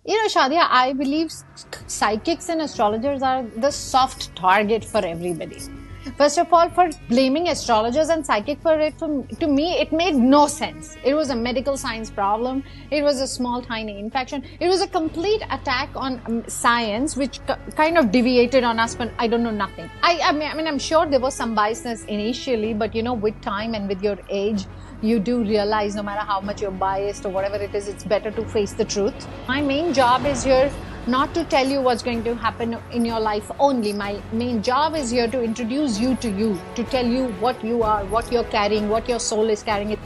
Shadia, I believe psychics and astrologers are the soft target for everybody. First of all, for blaming astrologers and psychic for it, to me, it made no sense. It was a medical science problem. It was a small, tiny infection. It was a complete attack on science, which kind of deviated on us, but I don't know nothing. I mean, I'm sure there was some biasness initially, but with time and with your age, you do realize no matter how much you're biased or whatever it is, it's better to face the truth. My main job is here not to tell you what's going to happen in your life only. My main job is here to introduce you, to tell you what you are, what you're carrying, what your soul is carrying.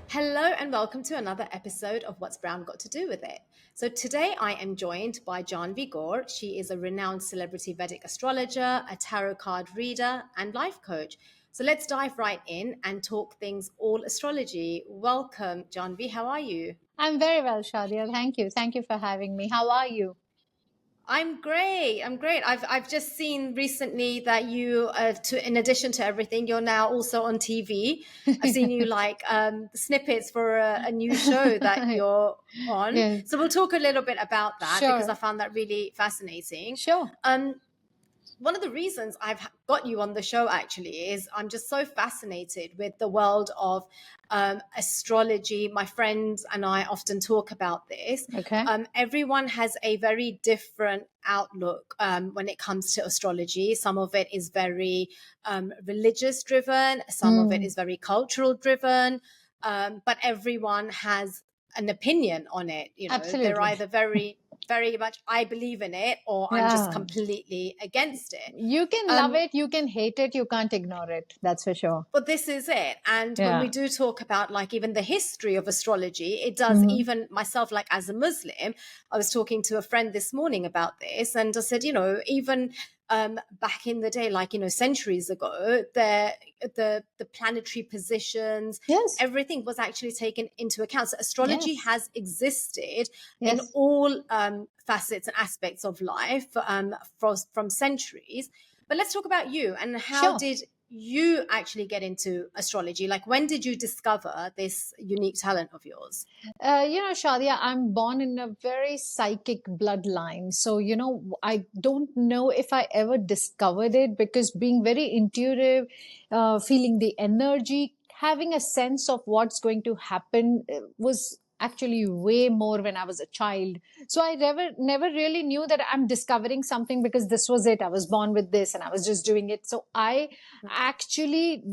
Hello and welcome to another episode of What's Brown Got to Do with It. So today I am joined by Janvi Gaur. She is a renowned celebrity Vedic astrologer, a tarot card reader, and life coach. So let's dive right in and talk things all astrology. Welcome, Janvi. How are you? I'm very well, Shadia. Thank you. Thank you for having me. How are you? I'm great. I'm great. I've just seen recently that you, in addition to everything, you're now also on TV. I've seen you like snippets for a new show that you're on. Yeah. So we'll talk a little bit about that because I Sure. found that really fascinating. Sure. One of the reasons I've got you on the show actually is I'm just so fascinated with the world of astrology. My friends and I often talk about this. Okay. Everyone has a very different outlook when it comes to astrology. Some of it is very religious driven, some of it is very cultural driven, but everyone has an opinion on it. They're Absolutely. either very much I believe in it or I'm just completely against it. You can love it, you can hate it, you can't ignore it. That's for sure. But this is it. And when we do talk about like even the history of astrology, it does even myself, like as a Muslim, I was talking to a friend this morning about this and I said, even back in the day, like, centuries ago, the planetary positions, everything was actually taken into account. So astrology has existed in all facets and aspects of life from centuries. But let's talk about you and how did you actually get into astrology? Like, when did you discover this unique talent of yours? Shadia, I'm born in a very psychic bloodline. So, I don't know if I ever discovered it because being very intuitive, feeling the energy, having a sense of what's going to happen was actually way more when I was a child. So I never really knew that I'm discovering something because this was it. I was born with this and I was just doing it. So I actually,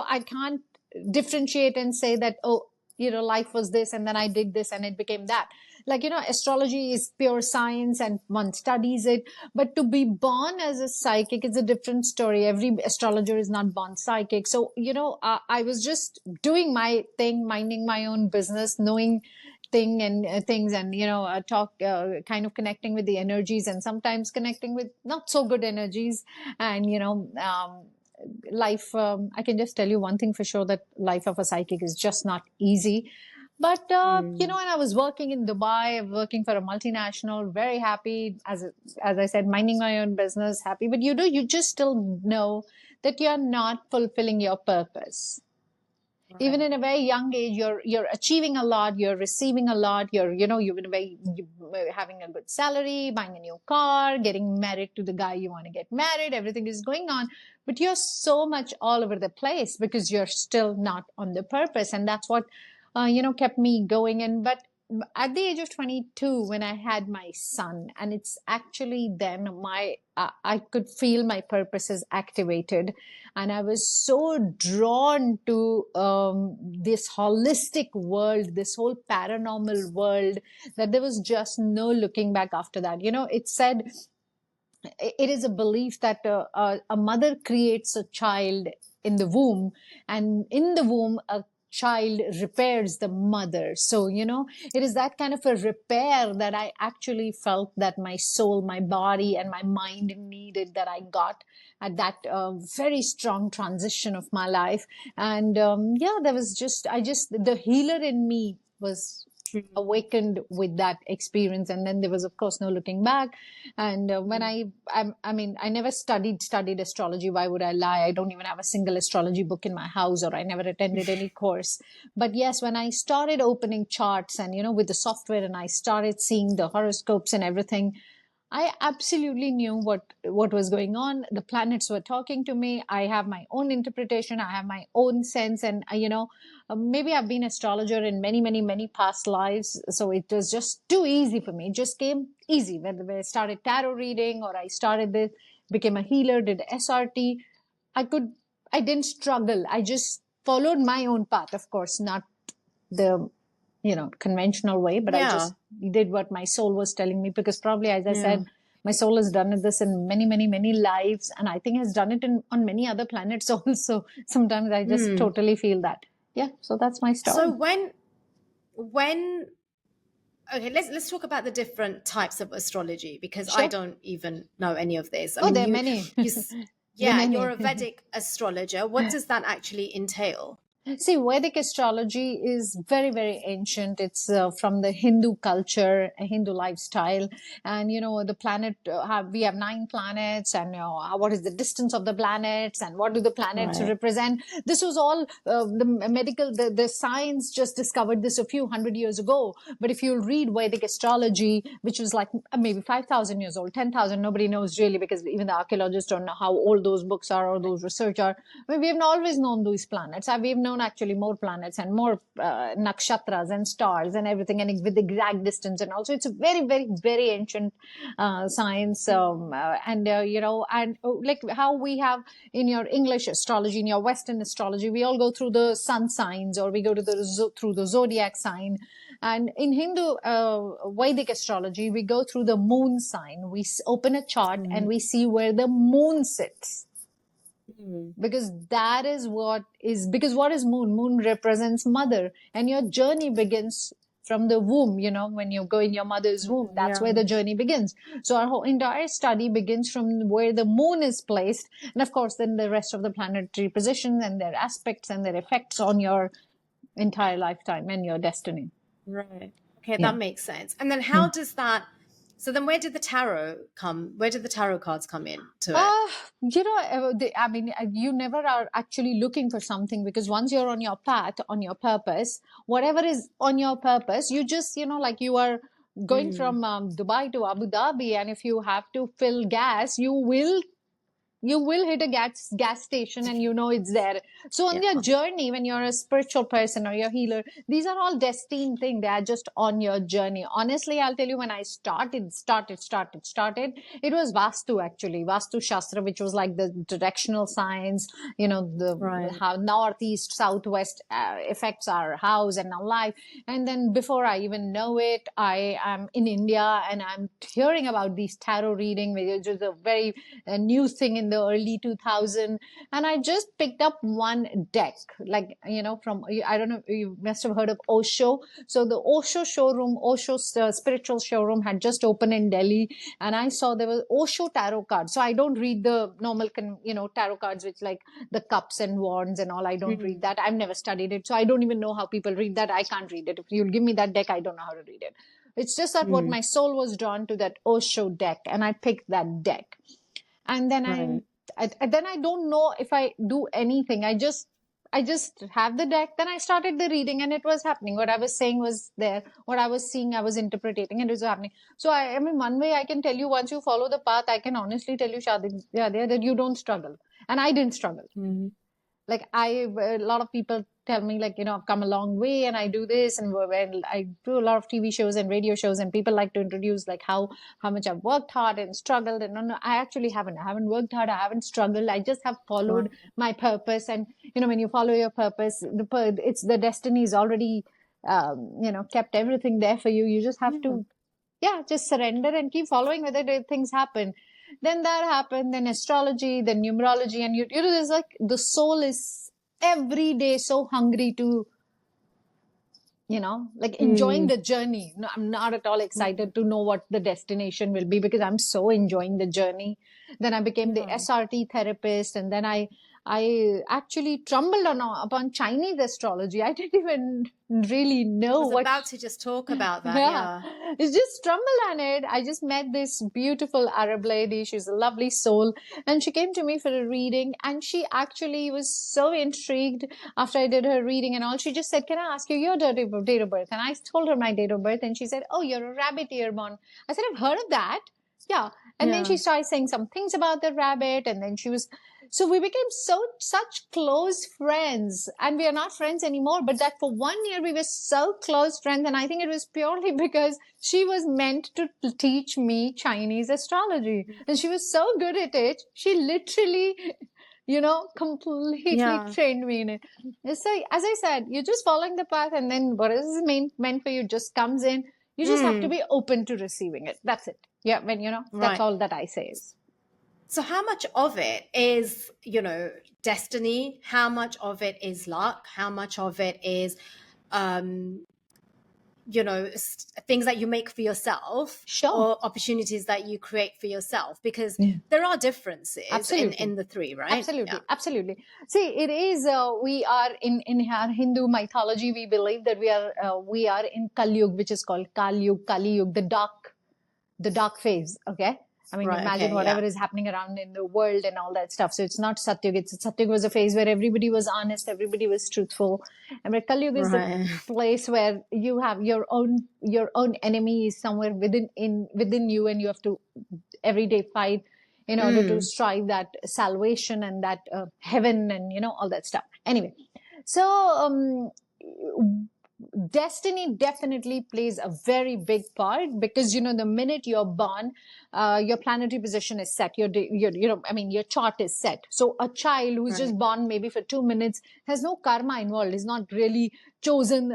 I can't differentiate and say that, oh, life was this and then I did this and it became that. Like, astrology is pure science and one studies it. But to be born as a psychic is a different story. Every astrologer is not born psychic. So, I was just doing my thing, minding my own business, knowing things and talk kind of connecting with the energies and sometimes connecting with not so good energies and life I can just tell you one thing for sure, that life of a psychic is just not easy. But when I was working in Dubai, working for a multinational, very happy, as I said, minding my own business, happy. But you just still know that you're not fulfilling your purpose. Even in a very young age, you're achieving a lot, you're receiving a lot, you're having a good salary, buying a new car, getting married to the guy you want to get married, everything is going on, but you're so much all over the place because you're still not on the purpose. And that's what kept me going. But at the age of 22, when I had my son, and it's actually then I could feel my purpose is activated, and I was so drawn to this holistic world, this whole paranormal world, that there was just no looking back after that. It said, it is a belief that a mother creates a child in the womb, and in the womb a child repairs the mother. So it is that kind of a repair that I actually felt that my soul, my body and my mind needed, that I got at that very strong transition of my life. And there was the healer in me was awakened with that experience. And then there was, of course, no looking back. And when I mean, I never studied astrology. Why would I lie? I don't even have a single astrology book in my house, or I never attended any course. But yes, when I started opening charts and, with the software, and I started seeing the horoscopes and everything, I absolutely knew what was going on. The planets were talking to me. I have my own interpretation. I have my own sense. And, maybe I've been astrologer in many, many, many past lives. So it was just too easy for me. It just came easy. Whether I started tarot reading, or I started this, became a healer, did SRT. I didn't struggle. I just followed my own path, of course, not the conventional way, but I just did what my soul was telling me, because probably, as I said, my soul has done this in many, many, many lives, and I think has done it on many other planets also. Sometimes I just totally feel that. Yeah, so that's my story. So when okay, let's talk about the different types of astrology, because I don't even know any of this. There are many. You're a Vedic astrologer. What does that actually entail? See, Vedic astrology is very, very ancient. It's from the Hindu culture, a Hindu lifestyle. And, the planet, we have 9 planets, and what is the distance of the planets, and what do the planets represent? This was all the science just discovered this a few hundred years ago. But if you read Vedic astrology, which was like maybe 5,000 years old, 10,000, nobody knows really, because even the archaeologists don't know how old those books are or those research are. I mean, we have always known these planets. We've known actually more planets and more nakshatras and stars and everything, and with exact distance. And also it's a very, very, very ancient science. And like how we have in your English astrology, in your Western astrology, we all go through the sun signs, or we go through the zodiac sign. And in Hindu Vedic astrology, we go through the moon sign. We open a chart and we see where the moon sits. Because what is moon? Moon represents mother, and your journey begins from the womb. When you go in your mother's womb, that's where the journey begins. So our whole entire study begins from where the moon is placed, and of course then the rest of the planetary positions and their aspects and their effects on your entire lifetime and your destiny. Right. Okay, that makes sense. And then how does that? So then where did the tarot come? Where did the tarot cards come in to it? You never are actually looking for something, because once you're on your path, on your purpose, whatever is on your purpose, you just, like you are going from Dubai to Abu Dhabi, and if you have to fill gas, you will hit a gas station, and it's there. So on your journey, when you're a spiritual person or you're a healer, these are all destined things. They are just on your journey. Honestly, I'll tell you, when I started, it was Vastu, actually. Vastu Shastra, which was like the directional signs, how northeast, southwest affects our house and our life. And then before I even know it, I am in India, and I'm hearing about these tarot reading, which is a very new thing in the early 2000s, and I just picked up one deck, like from, I don't know, you must have heard of Osho. So the Osho's spiritual showroom had just opened in Delhi, and I saw there was Osho tarot cards. So I don't read the normal tarot cards, which like the cups and wands and all. I don't read that. I've never studied it, so I don't even know how people read that. I can't read it. If you'll give me that deck, I don't know how to read it. It's just that what my soul was drawn to, that Osho deck, and I picked that deck. And then I don't know if I do anything. I just have the deck. Then I started the reading, and it was happening. What I was saying was there. What I was seeing, I was interpreting, and it was happening. So I mean, one way I can tell you, once you follow the path, I can honestly tell you, Shadi, that you don't struggle. And I didn't struggle. Like a lot of people tell me, like, I've come a long way, and I do this, and I do a lot of TV shows and radio shows, and people like to introduce like how much I've worked hard and struggled. And no, I actually haven't. I haven't worked hard. I haven't struggled. I just have followed my purpose. And, when you follow your purpose, the destiny is already, kept everything there for you. You just have to, just surrender and keep following whether things happen. Then that happened, then astrology, then numerology, and there's like, the soul is every day so hungry to, enjoying the journey. No, I'm not at all excited to know what the destination will be, because I'm so enjoying the journey. Then I became the SRT therapist, and then I I actually trembled upon Chinese astrology. I didn't even really know I was what. about to just talk about that. Yeah, it's just stumbled on it. I just met this beautiful Arab lady. She's a lovely soul. And she came to me for a reading. And she actually was so intrigued after I did her reading and all. She just said, "Can I ask you your date of birth?" And I told her my date of birth. And she said, "Oh, you're a rabbit year born." I said, "I've heard of that." Yeah. And then she started saying some things about the rabbit. And then so we became such close friends, and we are not friends anymore. But that for 1 year, we were so close friends. And I think it was purely because she was meant to teach me Chinese astrology, and she was so good at it. She literally, completely trained me in it. So, as I said, you're just following the path, and then what is meant for you just comes in. You just have to be open to receiving it. That's it. Yeah, that's all that I say is. So how much of it is, destiny? How much of it is luck? How much of it is, things that you make for yourself, or opportunities that you create for yourself? Because there are differences in the three, right? Absolutely. See, it is, we are in our Hindu mythology, we believe that we are in Kali Yuga, which is called Kali Yuga, the dark phase. Okay. I mean, imagine whatever is happening around in the world and all that stuff. So it's not Satyuga. Satyuga was a phase where everybody was honest, everybody was truthful. And Kali Yuga is the place where you have your own enemy is somewhere within you, and you have to every day fight in order to strive that salvation and that heaven and all that stuff. Anyway, so destiny definitely plays a very big part, because the minute you're born, your planetary position is set. Your chart is set. So a child who's just born maybe for 2 minutes has no karma involved. Is not really chosen.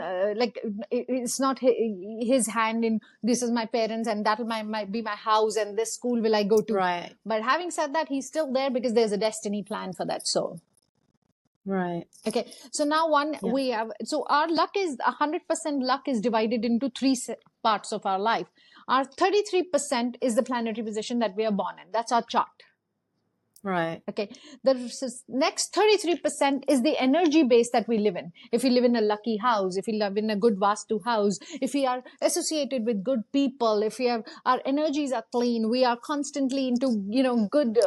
It's not his hand in this is my parents and that'll might be my house and this school will I go to. Right. But having said that, he's still there because there's a destiny plan for that soul. Right. Okay. So now we have, so our luck is 100% luck is divided into three parts of our life. Our 33% is the planetary position that we are born in. That's our chart. Right. Okay. The next 33% is the energy base that we live in. If we live in a lucky house, if we live in a good Vastu house, if we are associated with good people, if our energies are clean, we are constantly into, good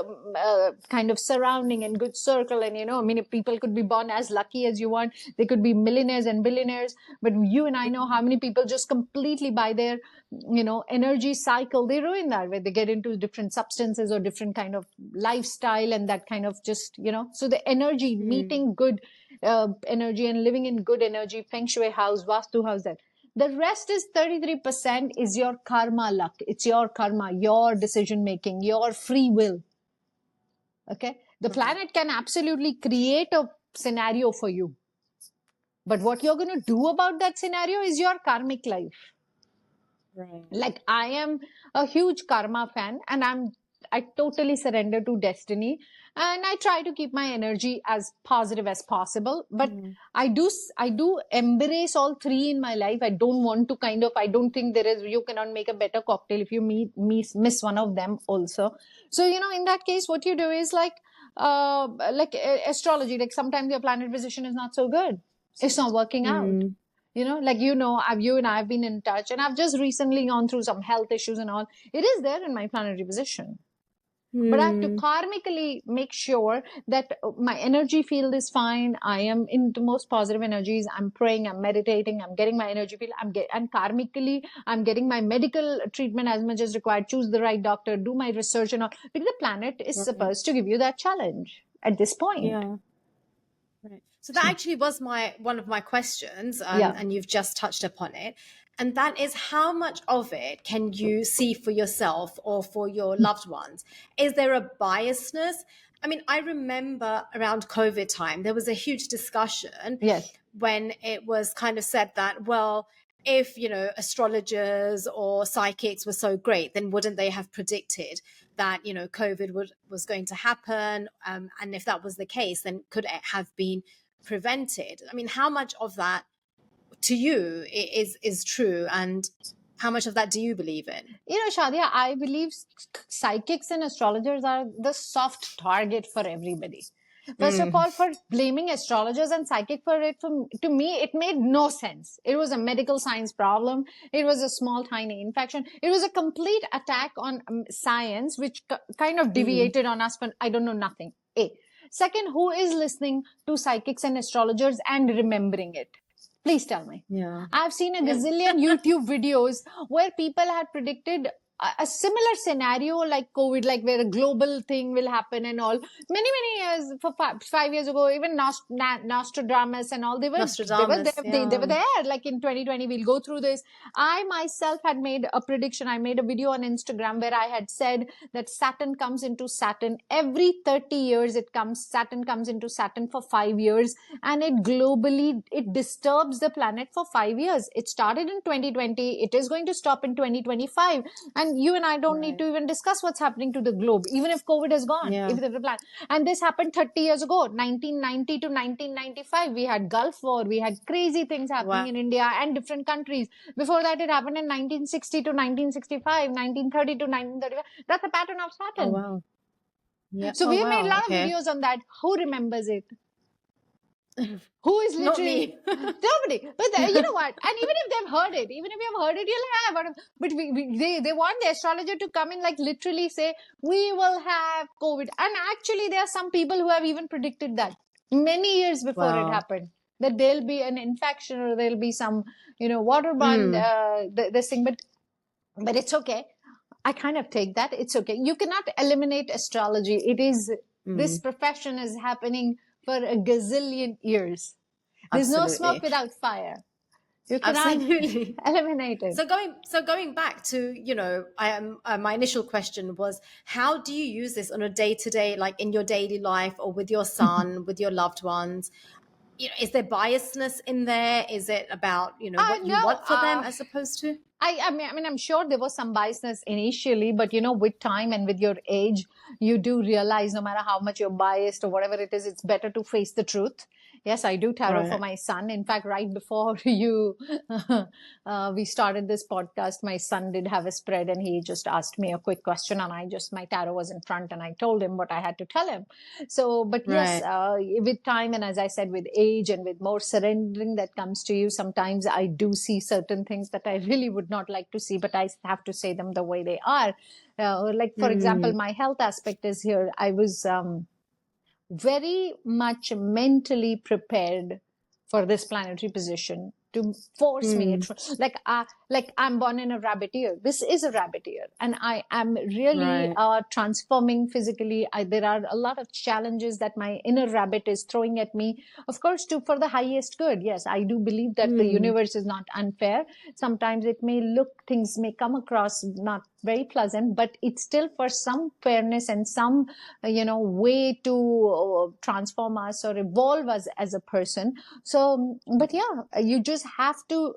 kind of surrounding and good circle. And, people could be born as lucky as you want. They could be millionaires and billionaires. But you and I know how many people just completely by their, energy cycle, they ruin that, where they get into different substances or different kind of lifestyle and that kind of just, so the energy, meeting good energy and living in good energy, feng shui house, vastu house, that. The rest is 33% is your karma luck. It's your karma, your decision making, your free will. Okay. The planet can absolutely create a scenario for you. But what you're going to do about that scenario is your karmic life. Right. Like I am a huge karma fan, and I totally surrender to destiny, and I try to keep my energy as positive as possible. But I do embrace all three in my life. I don't want to I don't think you cannot make a better cocktail if you miss one of them also. So, in that case, what you do is like astrology, like sometimes your planet position is not so good. It's not working out. You and I have been in touch, and I've just recently gone through some health issues and all. It is there in my planetary position. But I have to karmically make sure that my energy field is fine. I am in the most positive energies. I'm praying, I'm meditating, I'm getting my energy field. And karmically, I'm getting my medical treatment as much as required. Choose the right doctor, do my research and all. Because the planet is supposed to give you that challenge at this point. Yeah. Right. So that actually was one of my questions, and you've just touched upon it. And that is, how much of it can you see for yourself or for your loved ones? Is there a biasness? I mean, I remember around COVID time, there was a huge discussion when it was kind of said that, well, if, astrologers or psychics were so great, then wouldn't they have predicted that, COVID was going to happen? And if that was the case, then could it have been prevented? I mean, how much of that to you is true, and how much of that do you believe in? Shadia, I believe psychics and astrologers are the soft target for everybody. First of all, for blaming astrologers and psychic for it, to me, it made no sense. It was a medical science problem. It was a small, tiny infection. It was a complete attack on science, which kind of deviated on us, but I don't know nothing. A. Second, who is listening to psychics and astrologers and remembering it? Please tell me. Yeah. I've seen a gazillion YouTube videos where people had predicted a similar scenario like COVID, like where a global thing will happen and all. Many years, for 5 years ago, even Nostradamus and all, they were there. Like in 2020, we'll go through this. I myself had made a prediction. I made a video on Instagram where I had said that Saturn comes into Saturn every 30 years. Saturn comes into Saturn for 5 years, and it disturbs the planet for 5 years. It started in 2020. It is going to stop in 2025. And you and I don't need to even discuss what's happening to the globe, even if COVID is gone. And this happened 30 years ago, 1990 to 1995. We had Gulf War. We had crazy things happening in India and different countries. Before that, it happened in 1960 to 1965, 1930 to 1935. That's a pattern of Saturn. Oh, wow. Yeah. So we have made a lot of videos on that. Who remembers it? Who is literally nobody? But you know what? And even if they've heard it, even if you've heard it, you'll have. But they want the astrologer to come in, like literally say, we will have COVID. And actually, there are some people who have even predicted that many years before it happened, that there'll be an infection or there'll be some, waterborne this thing. But it's okay. I kind of take that. It's okay. You cannot eliminate astrology. It is this profession is happening for a gazillion years. There's no smoke without fire. You cannot eliminate it. So going back to, my initial question was, how do you use this on a day-to-day, like in your daily life or with your son, with your loved ones? Is there biasness in there? Is it about, what you want for them as opposed to? I mean, I'm sure there was some biasness initially, but with time and with your age, you do realize no matter how much you're biased or whatever it is, it's better to face the truth. Yes, I do tarot for my son. In fact, right before we started this podcast, my son did have a spread and he just asked me a quick question and my tarot was in front and I told him what I had to tell him. So, but yes, with time and as I said, with age and with more surrendering that comes to you, sometimes I do see certain things that I really would not like to see, but I have to say them the way they are. Like, for example, my health aspect is here. I was very much mentally prepared for this planetary position to force me. Like I'm born in a rabbit ear. This is a rabbit ear. And I am really transforming physically. There are a lot of challenges that my inner rabbit is throwing at me. Of course, for the highest good. Yes, I do believe that the universe is not unfair. Sometimes things may come across not very pleasant, but it's still for some fairness and some, way to transform us or evolve us as a person. So, but yeah, you just have to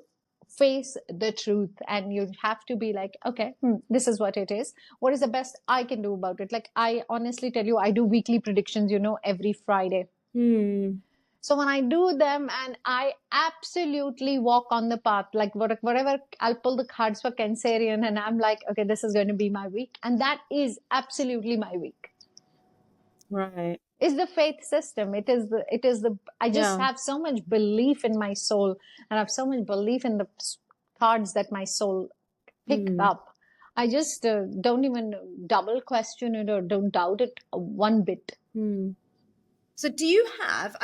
face the truth and you have to be like, okay, this is what it is. What is the best I can do about it? Like, I honestly tell you, I do weekly predictions, every Friday. So when I do them and I absolutely walk on the path, like whatever, I'll pull the cards for Cancerian and I'm like, okay, this is going to be my week. And that is absolutely my week. Right. It's the faith system. I just have so much belief in my soul and I have so much belief in the cards that my soul picked up. I just don't even double question it or don't doubt it one bit. So do you have,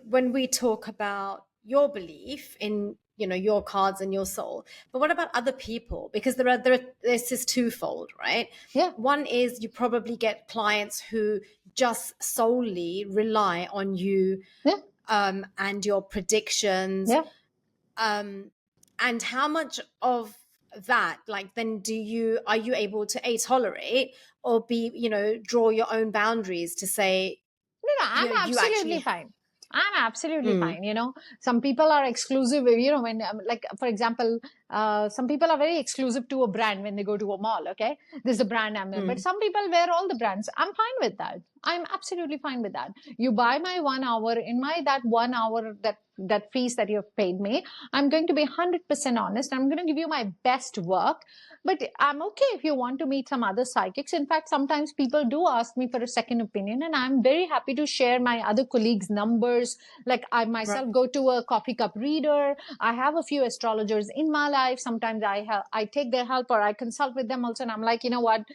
when we talk about your belief in, your cards and your soul, but what about other people? Because this is twofold, right? Yeah. One is you probably get clients who just solely rely on you and your predictions. Yeah. And how much of that, then are you able to tolerate or draw your own boundaries to say, no, I'm absolutely fine. I'm absolutely fine. Some people are exclusive, when for example, some people are very exclusive to a brand when they go to a mall. Okay. This is the brand I'm in, but some people wear all the brands. I'm fine with that. I'm absolutely fine with that. You buy my 1 hour, in my that 1 hour, that fees that you've paid me, I'm going to be 100% honest. I'm going to give you my best work. But I'm okay if you want to meet some other psychics. In fact, sometimes people do ask me for a second opinion, and I'm very happy to share my other colleagues' numbers. Like I myself go to a coffee cup reader. I have a few astrologers in my life. Sometimes I take their help, or I consult with them also. And I'm like, you know what?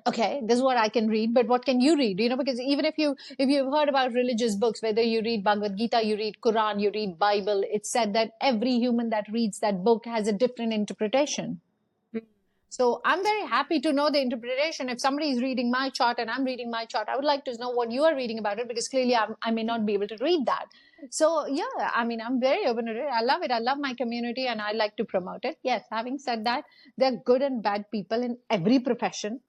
Okay, this is what I can read, but what can you read? Because even if you've heard about religious books, whether you read Bhagavad Gita, you read Quran, you read Bible, it's said that every human that reads that book has a different interpretation. So I'm very happy to know the interpretation. If somebody is reading my chart and I'm reading my chart, I would like to know what you are reading about it, because clearly I may not be able to read that. So yeah, I mean, I'm very open to it. I love it. I love my community and I like to promote it. Yes, having said that, there are good and bad people in every profession.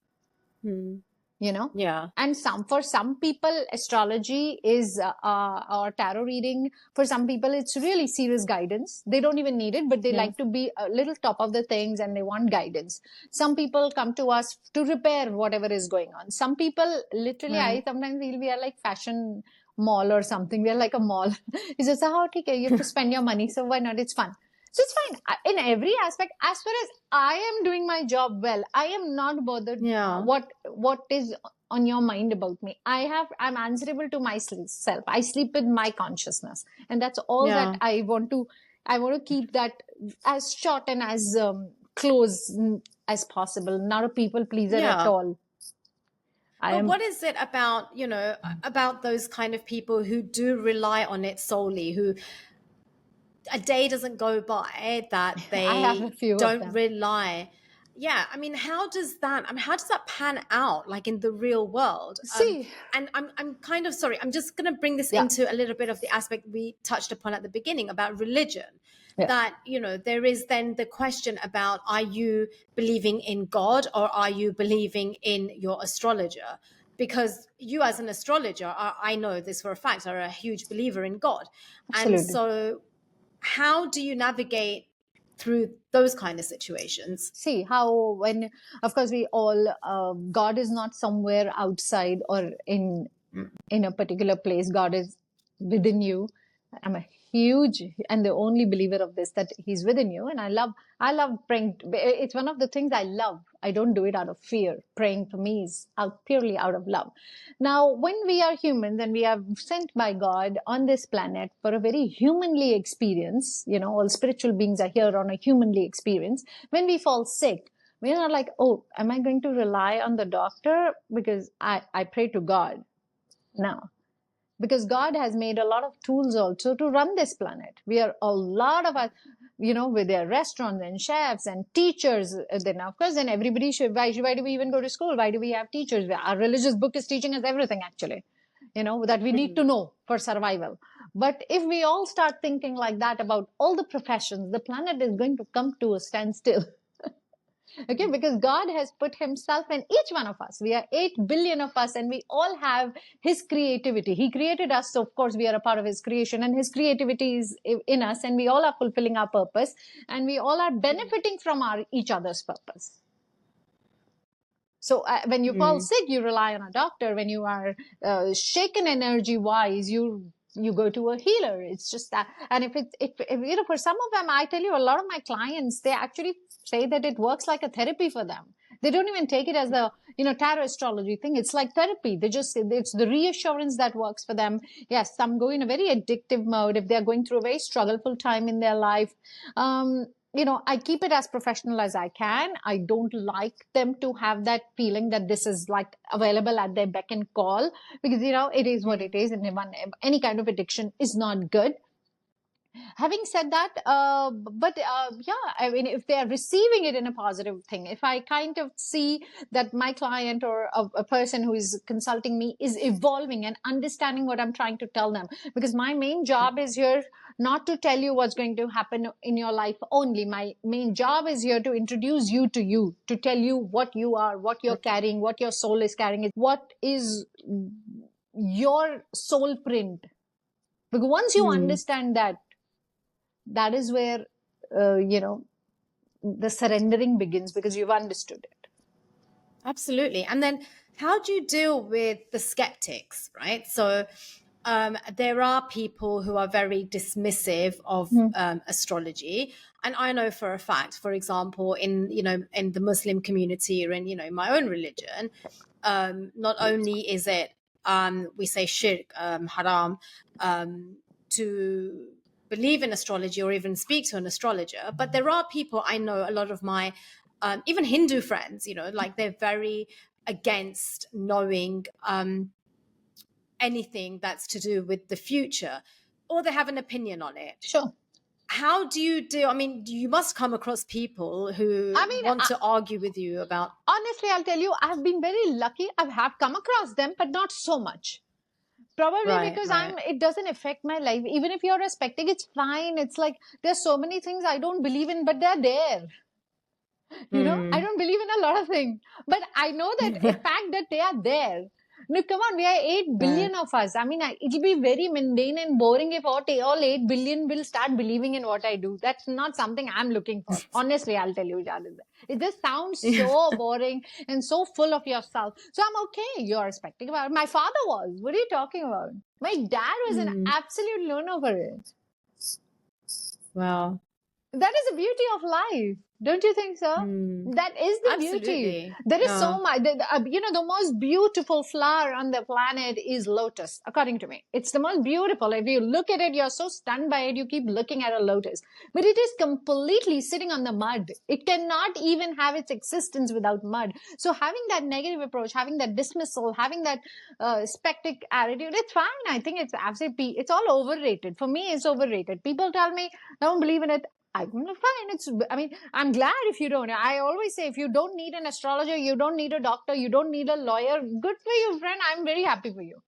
Yeah. And for some people, astrology is or tarot reading, for some people it's really serious guidance. They don't even need it, but they like to be a little top of the things and they want guidance. Some people come to us to repair whatever is going on. Some people literally, I sometimes feel we are like fashion mall or something. We are like a mall. It's just okay, you have to spend your money, so why not? It's fun. So it's fine in every aspect. As far as I am doing my job well, I am not bothered what is on your mind about me. I'm answerable to myself. I sleep with my consciousness, and that's all that I want to keep that as short and as close as possible. Not a people pleaser at all. But what is it about, about those kind of people who do rely on it solely, who a day doesn't go by that they don't rely? Yeah, I mean, how does that pan out, like in the real world? And I'm kind of sorry, I'm just going to bring this into a little bit of the aspect we touched upon at the beginning about religion. That, there is then the question about, are you believing in God or are you believing in your astrologer? Because you as an astrologer, I know this for a fact, are a huge believer in God. Absolutely. And so how do you navigate through those kind of situations? See how, when, of course, we all, God is not somewhere outside or in a particular place. God is within you. I'm a huge and the only believer of this, that he's within you. And I love praying. It's one of the things I love. I don't do it out of fear. Praying for me is purely out of love. Now, when we are humans and we are sent by God on this planet for a very humanly experience, all spiritual beings are here on a humanly experience. When we fall sick, we're not like, oh, am I going to rely on the doctor because I pray to God? No. Because God has made a lot of tools also to run this planet. We are a lot of us, with their restaurants and chefs and teachers. Then of course, then everybody should, why do we even go to school? Why do we have teachers? Our religious book is teaching us everything actually, that we need to know for survival. But if we all start thinking like that about all the professions, the planet is going to come to a standstill. Okay, because God has put himself in each one of us. We are 8 billion of us and we all have his creativity. He created us, so of course we are a part of his creation, and his creativity is in us, and we all are fulfilling our purpose, and we all are benefiting from each other's purpose. So when you fall sick, you rely on a doctor. When you are shaken energy wise, you go to a healer. It's just that. And if for some of them, I tell you, a lot of my clients, they actually say that it works like a therapy for them. They don't even take it as a, tarot astrology thing. It's like therapy. It's the reassurance that works for them. Yes, some go in a very addictive mode if they're going through a very struggleful time in their life. I keep it as professional as I can. I don't like them to have that feeling that this is like available at their beck and call, because, it is what it is. And any kind of addiction is not good. Having said that, I mean, if they are receiving it in a positive thing, if I kind of see that my client or a person who is consulting me is evolving and understanding what I'm trying to tell them, because my main job is here not to tell you what's going to happen in your life only. My main job is here to introduce you, to tell you what you are, what you're carrying, what your soul is carrying, what is your soul print. Because once you understand that is where, the surrendering begins, because you've understood it. Absolutely. And then how do you deal with the skeptics, right? So there are people who are very dismissive of astrology, and I know for a fact, for example, in in the Muslim community or in my own religion, not only is it we say shirk, haram, to believe in astrology or even speak to an astrologer, but there are people, I know a lot of my even Hindu friends, like they're very against knowing anything that's to do with the future, or they have an opinion on it. Sure. How do you do? I mean, you must come across people who want to argue with you about. Honestly, I'll tell you, I've been very lucky. I have come across them, but not so much. Probably because it doesn't affect my life. Even if you're a skeptic, it's fine. It's like there's so many things I don't believe in, but they're there. I don't believe in a lot of things, but I know that the fact that they are there. No, come on, we are 8 billion of us. I mean, it'll be very mundane and boring if all 8 billion will start believing in what I do. That's not something I'm looking for. Honestly, I'll tell you, Janvi. It just sounds so boring and so full of yourself. So I'm okay. You're expecting about it. My father was. What are you talking about? My dad was an absolute learner for it. Wow. That is the beauty of life. Don't you think so? That is the beauty. There is so much. The most beautiful flower on the planet is lotus, according to me. It's the most beautiful. If you look at it, you're so stunned by it, you keep looking at a lotus. But it is completely sitting on the mud. It cannot even have its existence without mud. So having that negative approach, having that dismissal, having that skeptic attitude, it's fine. I think it's absolutely, it's all overrated. For me, it's overrated. People tell me, I don't believe in it. I'm fine. I'm glad if you don't. I always say, if you don't need an astrologer, you don't need a doctor, you don't need a lawyer. Good for you, friend. I'm very happy for you.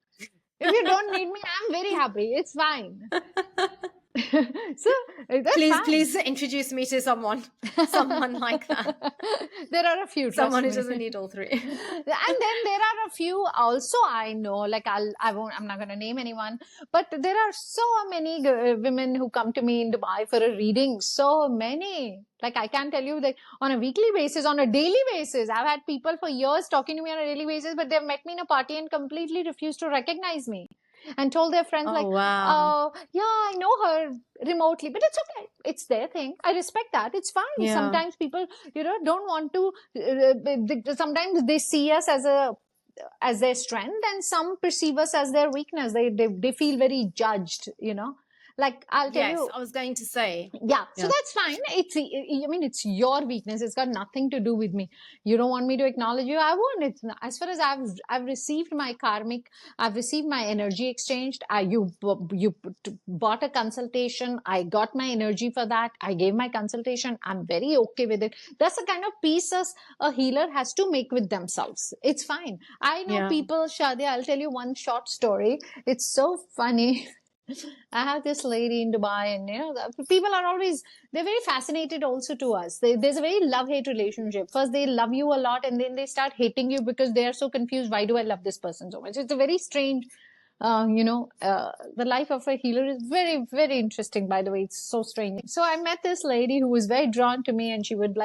If you don't need me, I'm very happy. It's fine. So please introduce me to someone like that. There are a few. Someone who doesn't need all three. And then there are a few also I know. Like I'm not going to name anyone, but there are so many women who come to me in Dubai for a reading. So many. Like I can tell you that on a weekly basis, on a daily basis, I've had people for years talking to me on a daily basis, but they've met me in a party and completely refused to recognize me. And told their friends wow. Yeah, I know her remotely, but it's okay. It's their thing. I respect that. It's fine. Yeah. Sometimes people, don't want to, sometimes they see us as their strength, and some perceive us as their weakness. They feel very judged, Like I'll tell you. Yes, I was going to say. Yeah. So that's fine. It's your weakness. It's got nothing to do with me. You don't want me to acknowledge you. I won't. It's not, as far as I've received my karmic, I've received my energy exchanged. You bought a consultation. I got my energy for that. I gave my consultation. I'm very okay with it. That's the kind of peace a healer has to make with themselves. It's fine. I know people, Shadia, I'll tell you one short story. It's so funny. I have this lady in Dubai, and people are they're very fascinated also to us. There's a very love-hate relationship. First, they love you a lot, and then they start hating you because they are so confused. Why do I love this person so much? It's a very strange, the life of a healer is very, very interesting, by the way. It's so strange. So I met this lady who was very drawn to me, and she would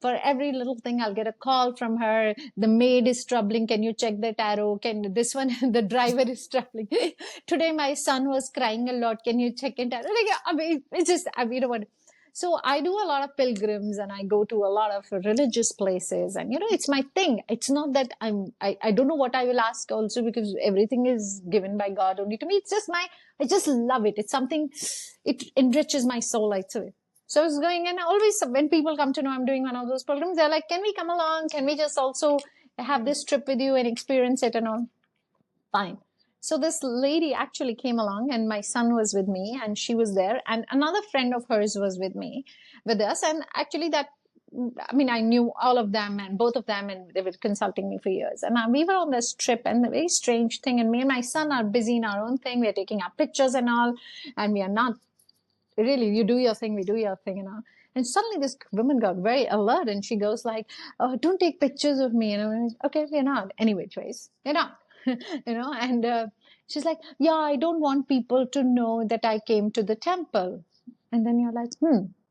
for every little thing, I'll get a call from her. The maid is troubling. Can you check the tarot? This one, the driver is troubling. Today, my son was crying a lot. Can you check in tarot? It's just, what. So I do a lot of pilgrims, and I go to a lot of religious places, and it's my thing. It's not that I don't know what I will ask also, because everything is given by God only to me. It's just I just love it. It's something, it enriches my soul, I'd say. So I was going, and always when people come to know I'm doing one of those pilgrims, they're like, can we come along? Can we just also have this trip with you and experience it and all? Fine. So this lady actually came along, and my son was with me, and she was there, and another friend of hers was with us. And actually I knew all of them, and both of them, and they were consulting me for years. And we were on this trip, and the very strange thing, and me and my son are busy in our own thing. We're taking our pictures and all, and we are not really, you do your thing, we do your thing, And suddenly this woman got very alert, and she goes like, oh, don't take pictures of me. Okay, we're not. Anyway, Trace, you're not. And she's like, yeah, I don't want people to know that I came to the temple. And then you're like,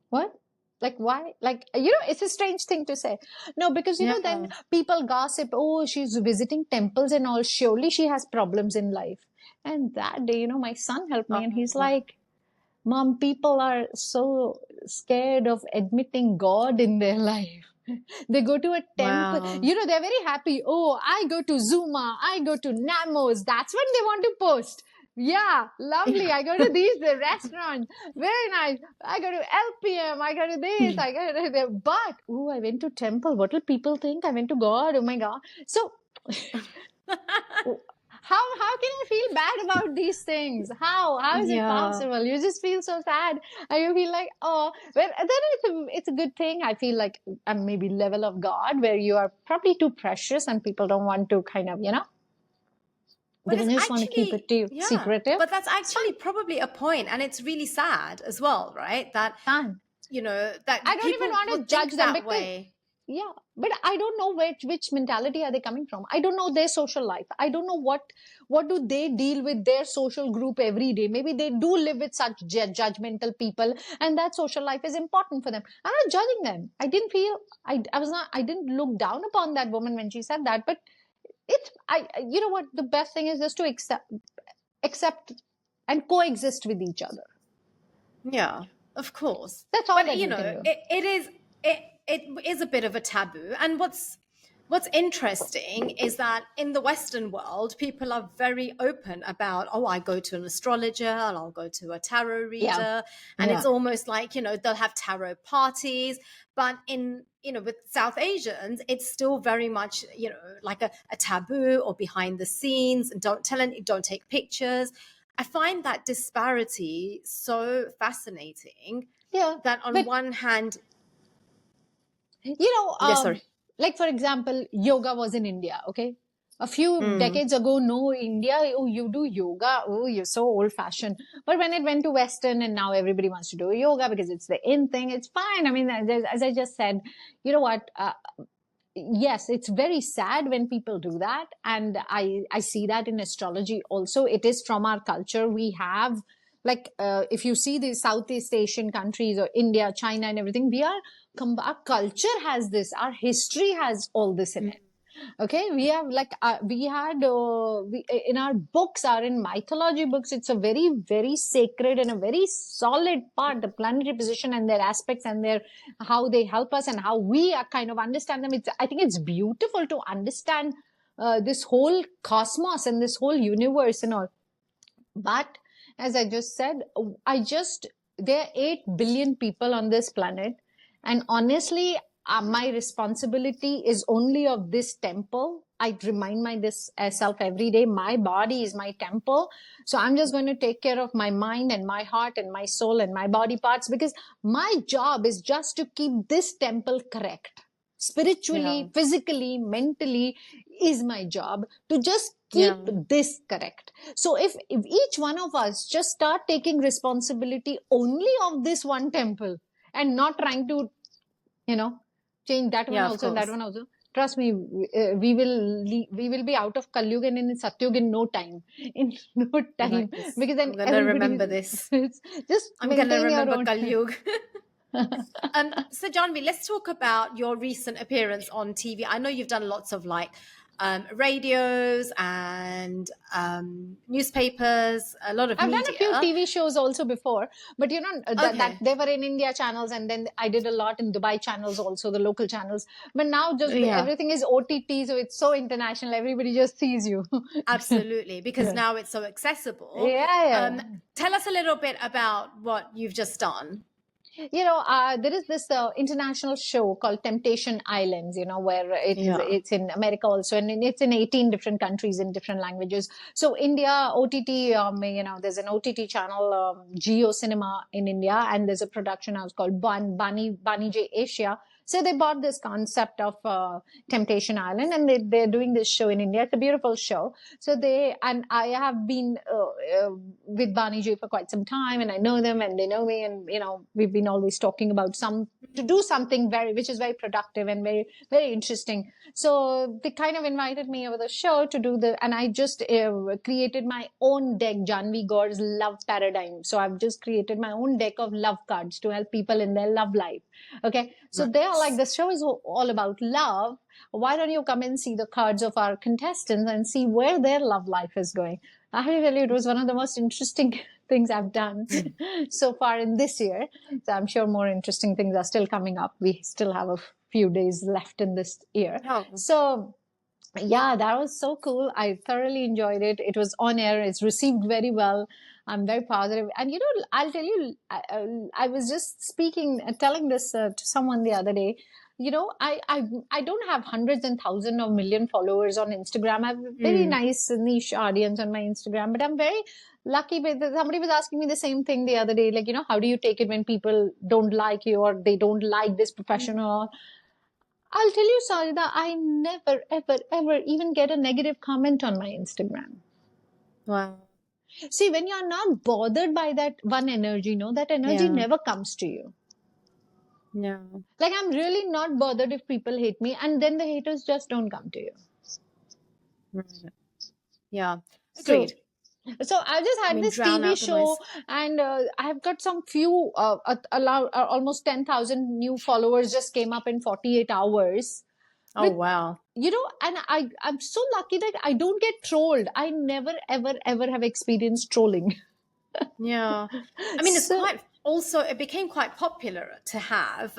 what? Like, why? Like, it's a strange thing to say. No, because, then people gossip, oh, she's visiting temples and all. Surely she has problems in life. And that day, my son helped me and he's like, Mom, people are so scared of admitting God in their life. They go to a temple. Wow. They're very happy. Oh, I go to Zuma. I go to Namos. That's what they want to post. Yeah, lovely. I go to these restaurants. Very nice. I go to LPM. I go to this. I go to that. But, I went to temple. What will people think? I went to God. Oh my God. So, how can you feel bad about these things? How is it possible? You just feel so sad, and you feel like, oh, well, then it's a good thing. I feel like maybe level of God where you are probably too precious and people don't want to kind of, they just want to keep it secretive. But that's actually probably a point, and it's really sad as well, right? That that I don't even want to judge them that way. Yeah, but I don't know which mentality are they coming from. I don't know their social life. I don't know what do they deal with their social group every day. Maybe they do live with such judgmental people, and that social life is important for them. I'm not judging them. I didn't feel I didn't look down upon that woman when she said that. But you know what? The best thing is just to accept and coexist with each other. Yeah, of course. That's all. But it is a bit of a taboo. And what's interesting is that in the Western world, people are very open about, oh, I go to an astrologer and I'll go to a tarot reader. And it's almost like, they'll have tarot parties. But with South Asians, it's still very much, like a taboo or behind the scenes. And don't take pictures. I find that disparity so fascinating. Yeah. That on one hand, like, for example, yoga was in India, okay? A few decades ago, no, India, oh, you do yoga, oh, you're so old-fashioned. But when it went to Western and now everybody wants to do yoga because it's the in thing, it's fine. I mean, as I just said, you know what? Yes, it's very sad when people do that. And I see that in astrology also. It is from our culture. We have, like, if you see the Southeast Asian countries or India, China and everything, our culture has this, our history has all this in it. Okay, we have like in our books, in mythology books, it's a very, very sacred and a very solid part, the planetary position and their aspects and how they help us and how we are kind of understand them. I think it's beautiful to understand this whole cosmos and this whole universe and all. But as I just said, there are 8 billion people on this planet. And honestly, my responsibility is only of this temple. I remind myself every day, my body is my temple. So I'm just going to take care of my mind and my heart and my soul and my body parts, because my job is just to keep this temple correct. Spiritually, physically, mentally is my job to just keep this correct. So if each one of us just start taking responsibility only of this one temple and not trying to, change that one also and that one also. Trust me, we will be out of Kalyug and in Satyug in no time. In no time. Because then I'm going to remember this. I'm going to remember Kalyug. So Janvi, let's talk about your recent appearance on TV. I know you've done lots of radios and newspapers, a lot of media. I've done a few TV shows also before, but that they were in India channels, and then I did a lot in Dubai channels also, the local channels. But now everything is OTT, so it's so international. Everybody just sees you. Absolutely, because now it's so accessible. Tell us a little bit about what you've just done. There is this international show called Temptation Islands, where it's in America also, and it's in 18 different countries in different languages. So India, OTT, there's an OTT channel, Geo Cinema in India, and there's a production house called Bani J Asia. So they bought this concept of Temptation Island, and they're doing this show in India. It's a beautiful show. So I have been with Bani J for quite some time, and I know them and they know me, and we've been always talking about to do something which is very productive and very, very interesting. So they kind of invited me over the show to do and I just created my own deck, Janvi Gaur's Love Paradigm. So I've just created my own deck of love cards to help people in their love life. Okay. So they are like, the show is all about love. Why don't you come and see the cards of our contestants and see where their love life is going? I have to tell you, it was one of the most interesting things I've done so far in this year. So I'm sure more interesting things are still coming up. We still have a few days left in this year. Oh. So yeah, that was so cool. I thoroughly enjoyed it. It was on air. It's received very well. I'm very positive. And you know, I'll tell you, I was just telling this to someone the other day. You know, I don't have hundreds and thousands of million followers on Instagram. I have a very nice niche audience on my Instagram, but I'm very lucky. But somebody was asking me the same thing the other day, like, you know, how do you take it when people don't like you or they don't like this professional? I'll tell you, Sarida, I never, ever, ever even get a negative comment on my Instagram. Wow. See, when you're not bothered by that one energy, no, that energy never comes to you. No. Like, I'm really not bothered if people hate me, and then the haters just don't come to you. Right. Yeah. Agreed. So I just had this TV show, and I've got some few, almost 10,000 new followers just came up in 48 hours. Oh, wow. You know, and I'm so lucky that I don't get trolled. I never, ever, ever have experienced trolling. Yeah. I mean, it became quite popular to have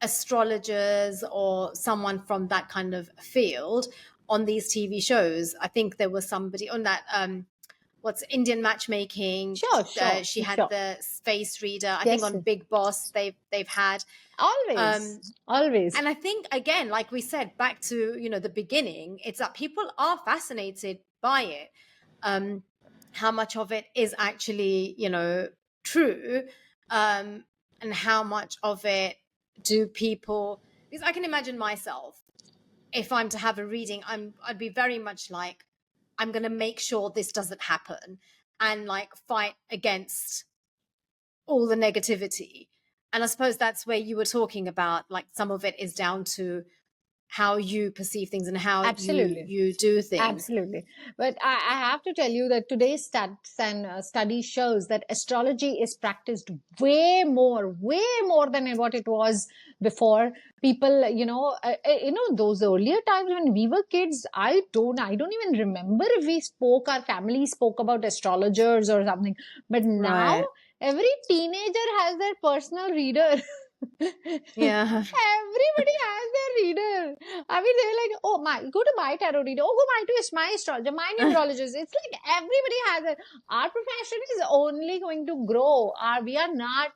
astrologers or someone from that kind of field on these TV shows. I think there was somebody on that, Indian matchmaking. Sure. She had the face reader. I think on Big Boss, they've had. Always. And I think, again, like we said, back to, you know, the beginning, it's that people are fascinated by it. How much of it is actually, you know, true, and how much of it do people, because I can imagine myself, if I'm to have a reading, I'd be very much like, I'm going to make sure this doesn't happen and like fight against all the negativity. And I suppose that's where you were talking about, like, some of it is down to how you perceive things and how you do things. Absolutely. But I have to tell you that today's stats and study shows that astrology is practiced way more than what it was before. People, those earlier times when we were kids, I don't even remember if our family spoke about astrologers or something. But now every teenager has their personal reader. Yeah. Everybody has their reader. I mean, they're like, go to my tarot reader. Go to my astrologer, my numerologist. It's like everybody has it. Our profession is only going to grow. We are not,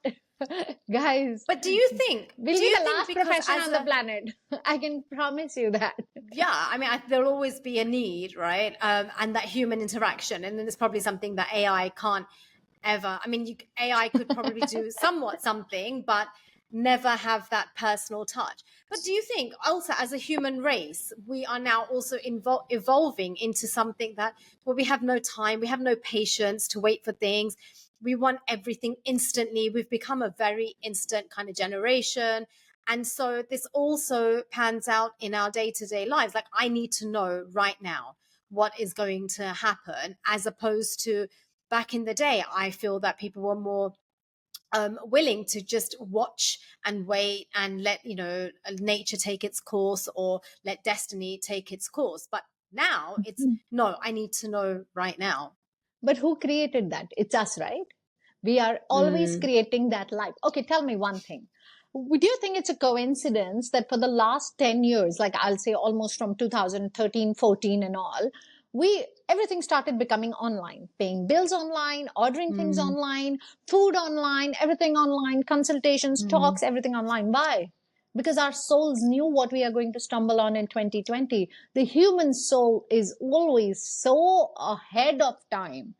guys. But do you think we'll be the last profession on the planet? I can promise you that. Yeah, I mean, there'll always be a need, right? And that human interaction, and then it's probably something that AI can't ever. I mean, AI could probably do somewhat something, but never have that personal touch. But do you think also as a human race, we are now also evolving into something that where we have no time, we have no patience to wait for things. We want everything instantly. We've become a very instant kind of generation. And so this also pans out in our day-to-day lives. Like, I need to know right now what is going to happen, as opposed to back in the day. I feel that people were more willing to just watch and wait and let, you know, nature take its course or let destiny take its course. But now it's no, I need to know right now. But who created that? It's us, right? We are always creating that life. Okay, tell me one thing. Do you think it's a coincidence that for the last 10 years, like I'll say almost from 2013, 14 and all, everything started becoming online, paying bills online, ordering things online, food online, everything online, consultations, talks, everything online. Why? Because our souls knew what we are going to stumble on in 2020. The human soul is always so ahead of time.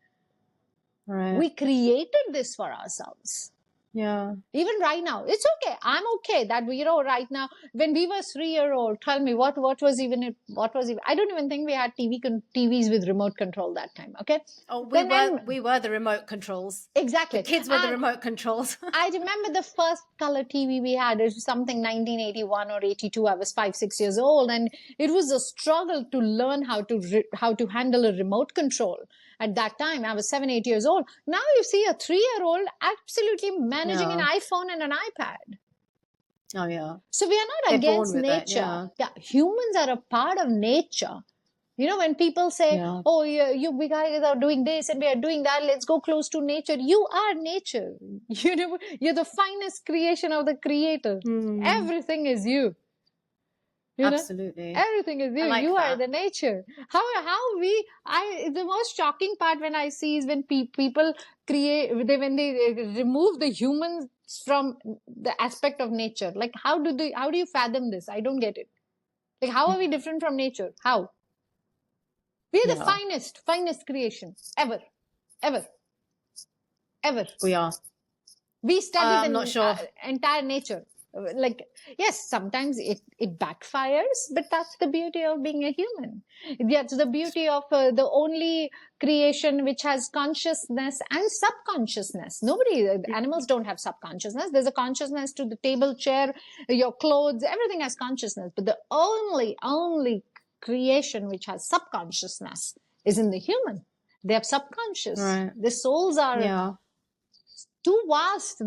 Right. We created this for ourselves. Yeah. Even right now, it's okay. I'm okay that, you know, right now, when we were 3-year-old, tell me what was even, I don't even think we had TVs with remote control that time. Okay. Oh, we were the remote controls. Exactly. The kids were the remote controls. I remember the first color TV we had. It was something 1981 or 82. I was 5-6 years old, and it was a struggle to learn how to handle a remote control. At that time, I was 7-8 years old. Now you see a 3-year-old absolutely managing an iPhone and an iPad. Oh, yeah. So we are not They're against born with it, nature. Yeah, humans are a part of nature. You know, when people say, Yeah. oh, we guys are doing this and we are doing that, let's go close to nature. You are nature. You know, you're the finest creation of the creator. Everything is you. You know, Absolutely. everything is you. I like You are that. the nature. The most shocking part when I see is when people when they remove the humans from the aspect of nature. Like, how do you fathom this? I don't get it. Like, how are we different from nature? How? We are the Yeah. finest creation ever, ever, ever. We are. We study I'm not the sure. entire nature. Like, yes, sometimes it backfires, but that's the beauty of being a human. That's the beauty of the only creation which has consciousness and subconsciousness. Animals don't have subconsciousness. There's a consciousness to the table, chair, your clothes, everything has consciousness. But the only creation which has subconsciousness is in the human. They have subconscious. Right. The souls are too vast.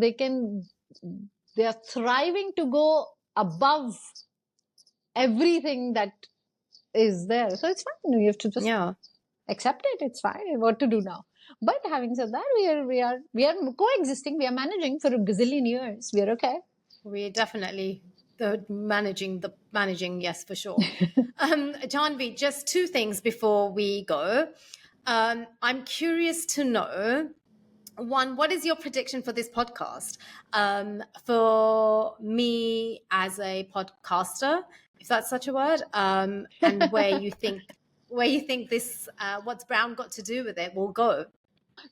They are thriving to go above everything that is there. So it's fine. We have to just accept it. It's fine. What to do now? But having said that, we are coexisting. We are managing for a gazillion years. We are okay. We're definitely managing. Yes, for sure. Janvi, just two things before we go. I'm curious to know, one, what is your prediction for this podcast? For me as a podcaster, if that's such a word, and where you think this, what's brown got to do with it, will go.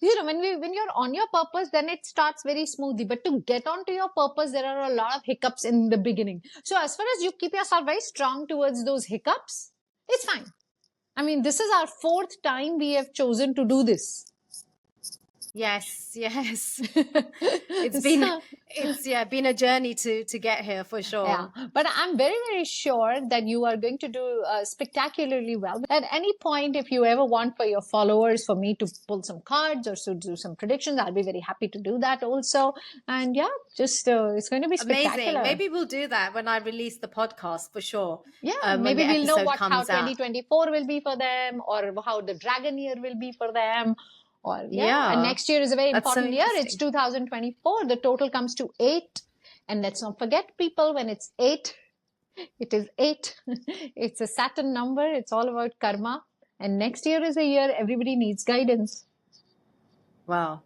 You know, when you're on your purpose, then it starts very smoothly. But to get onto your purpose, there are a lot of hiccups in the beginning. So as far as you keep yourself very strong towards those hiccups, it's fine. I mean, this is our 4th time we have chosen to do this. Yes. It's been a journey to get here, for sure. Yeah, but I'm very, very sure that you are going to do spectacularly well. At any point, if you ever want for your followers, for me to pull some cards or to do some predictions, I'll be very happy to do that also. And yeah, just it's going to be spectacular. Amazing. Maybe we'll do that when I release the podcast, for sure. Yeah, maybe we'll know how 2024 will be for them, or how the dragon year will be for them. Or and next year is a very important year. It's 2024. The total comes to 8. And let's not forget, people, when it's 8, it is 8. It's a Saturn number. It's all about karma. And next year is a year everybody needs guidance. Wow.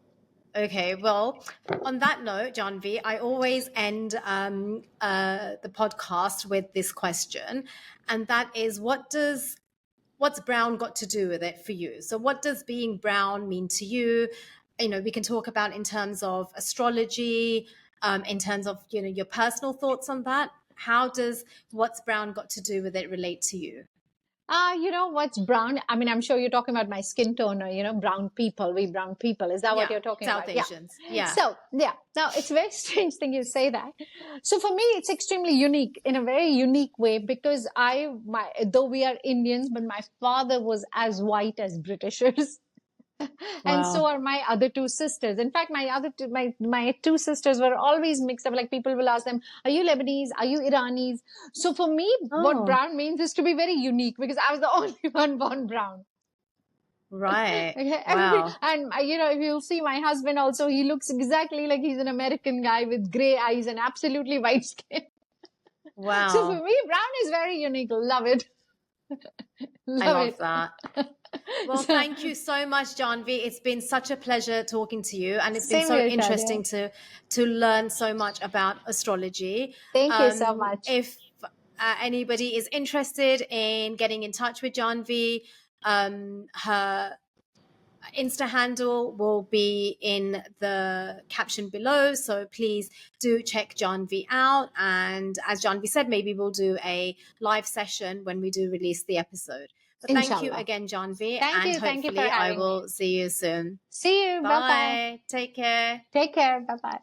Okay. Well, on that note, Janvi, I always end the podcast with this question. And that is, what's brown got to do with it for you? So what does being brown mean to you? You know, we can talk about in terms of astrology, in terms of, you know, your personal thoughts on that. How does what's brown got to do with it relate to you? You know, what's brown? I mean, I'm sure you're talking about my skin tone, or, you know, brown people, we brown people. Is that what you're talking South about? Asians. Yeah. So, now it's a very strange thing you say that. So for me, it's extremely unique in a very unique way, because though we are Indians, but my father was as white as Britishers. And so are my other 2 sisters. In fact, my 2 sisters were always mixed up. Like, people will ask them, are you Lebanese? Are you Iranis? So for me, what brown means is to be very unique, because I was the only one born brown. Right. Okay? Wow. And, you know, if you'll see my husband also, he looks exactly like he's an American guy with gray eyes and absolutely white skin. Wow. So for me, brown is very unique. Love it. I love that. Well, thank you so much, Janvi. It's been such a pleasure talking to you, and it's been so interesting to learn so much about astrology. Thank you so much. If anybody is interested in getting in touch with Janvi, her Insta handle will be in the caption below, so please do check Janvi out. And as Janvi said, maybe we'll do a live session when we do release the episode. But thank you again, Janvi. Thank you for having I will see you soon. See you. Bye-bye. Take care. Take care. Bye-bye.